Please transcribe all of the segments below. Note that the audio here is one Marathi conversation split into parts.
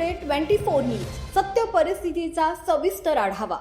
टुडे 24 न्यूज सत्य परिस्थितीचा सविस्तर आढावा।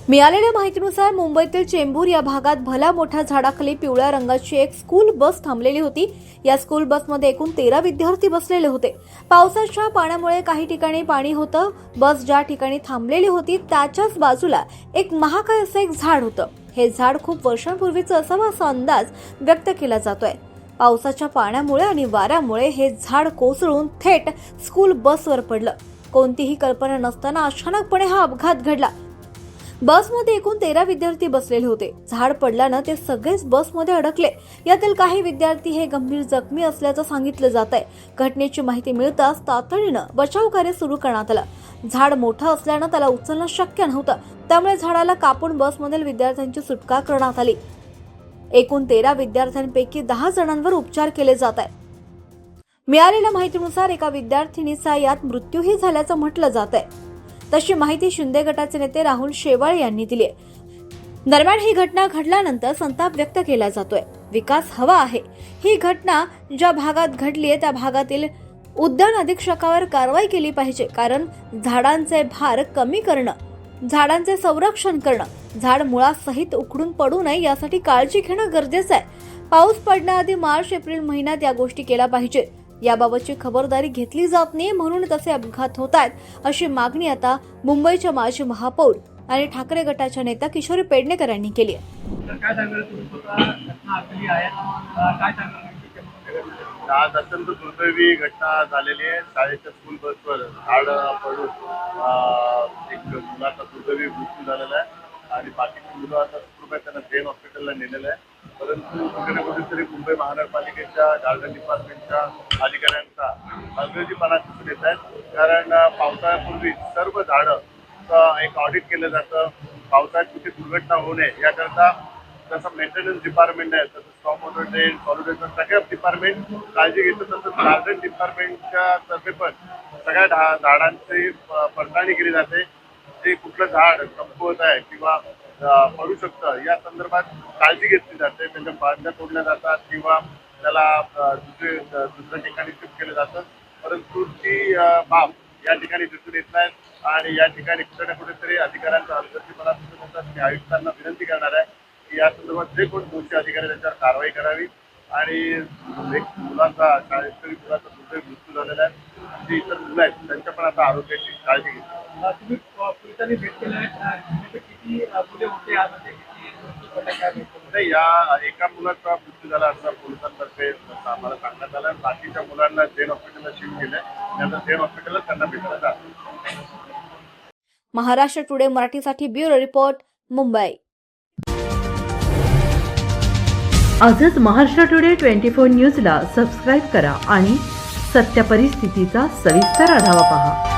मिळालेल्या माहितीनुसार मुंबईतील चेंबूर या भागात भला मोठ्या झाडाखाली पिवळ्या रंगाची एक स्कूल बस थांबलेली होती। या स्कूल बसमध्ये एकूण 13 विद्यार्थी बसलेले होते। पावसाच्या पाण्यामुळे काही ठिकाणी पाणी होतं। बस ज्या ठिकाणी थांबलेली होती त्याच्याच बाजूला एक महाकाय असं एक झाड होतं। हे झाड खूप वर्षांपूर्वीचं असावं असा अंदाज व्यक्त केला जातोय। पावसाच्या पाण्यामुळे आणि वाऱ्यामुळे हे झाड कोसळून थेट स्कूल बसवर पडलं। कोणतीही कल्पना नसताना अचानकपणे हा अपघात घडला। बसमध्ये एकूण 13 विद्यार्थी बसलेले होते। झाड पडल्यानं ते सगळेच बसमध्ये अडकले। यातील काही विद्यार्थी हे गंभीर जखमी असल्याचं सांगितलं जात आहे। घटनेची माहिती मिळताच तातडीनं बचाव कार्य सुरू करण्यात आलं। झाड मोठं असल्यानं त्याला उचलणं शक्य नव्हतं, त्यामुळे झाडाला कापून बसमधील विद्यार्थ्यांची सुटका करण्यात आली। एकूण 13 विद्यार्थ्यांपैकी 10 जणांवर उपचार केले जात आहेत। मिळालेल्या माहितीनुसार एका विद्यार्थिनीचा यात मृत्यूही झाल्याचं म्हटलं जात आहे। तशी माहिती शिंदे गटाचे नेते राहुल शेवाळे यांनी दिली आहे। दरम्यान ही घटना घडल्यानंतर संताप व्यक्त केला जातोय। विकास हवा आहे। ही घटना ज्या भागात घडली आहे त्या भागातील उद्यान अधीक्षकावर कारवाई केली पाहिजे, कारण झाडांचे भार कमी करणं, झाडांचे संरक्षण करणं, झाड मुळासहित उखडून पडू नये यासाठी काळजी घेणं गरजेचं आहे। पाऊस पडण्याआधी मार्च-एप्रिल महिन्यात या गोष्टी केल्या पाहिजेत। याबाबतची खबरदारी घेतली जात नाही, म्हणून तसे अपघात होत आहेत, अशी मागणी आता मुंबईच्या माजी महापौर आणि ठाकरे गटाच्या नेत्या किशोरी पेडणेकर यांनी केली आहे। आज अत्यंत दुर्दैवी घटना झालेली आहे। शाळेच्या स्कूल बसवर झाड पडून एक मुलाचा दुर्दैवी मृत्यू झालेला आहे आणि बाकीची मुलं आता सुखरूप त्यांना जैन हॉस्पिटलला नेलेलं आहे। परंतु कुठे ना कुठेतरी मुंबई महानगरपालिकेच्या गार्डन डिपार्टमेंटच्या अधिकाऱ्यांचा हलगर्जीपणा दिसून येत आहे। कारण पावसाळ्यापूर्वी सर्व झाडं एक ऑडिट केलं जातं। पावसाळ्यात कुठे दुर्घटना होऊ नये याकरता जसं मेंटेनन्स डिपार्टमेंट आहे, तसं स्टॉम वॉटर ड्रेन, सॉलिडेशन सगळ्या डिपार्टमेंट काळजी घेतं। तसंच गार्डन डिपार्टमेंटच्या तर्फे पण सगळ्या झाडांची पडताळणी केली जाते। जे कुठलं झाड कमकुवत आहे किंवा पडू शकतं या संदर्भात काळजी घेतली जाते। त्यांच्या फांद्या तोडल्या जातात किंवा त्याला दुसऱ्या ठिकाणी शिफ्ट केलं जातं। परंतु ती बाब या ठिकाणी दिसून येत नाही आणि या ठिकाणी कुठे ना कुठेतरी अधिकाऱ्यांचा हलगर्जीपणा दिसून येतात। मी आयुक्तांना विनंती करणार आहे की या संदर्भात जे कोण दोषी अधिकारी त्यांच्यावर कारवाई करावी आणि एक मुलाचा शाळेतरी मुलाचा दुर्दैवी मृत्यू झालेला आहे। जी इतर मुलं आहेत त्यांच्या पण आता आरोग्याची काळजी घेतली। तुम्ही पोलिसांनी भेट केली किती मुले होते यामध्ये नाही, या एका मुलाचा मृत्यू झाला असं पोलिसांतर्फे आम्हाला सांगण्यात आलं। बाकीच्या मुलांना जैन हॉस्पिटलला शिफ्ट केलंय, त्यांना जैन हॉस्पिटलला त्यांना भेटलं जातं। महाराष्ट्र टुडे मराठीसाठी ब्युरो रिपोर्ट, मुंबई। आजच महाराष्ट्र टुडे 24 न्यूजला सबस्क्राईब करा आणि सत्य परिस्थितीचा सविस्तर आढावा पहा।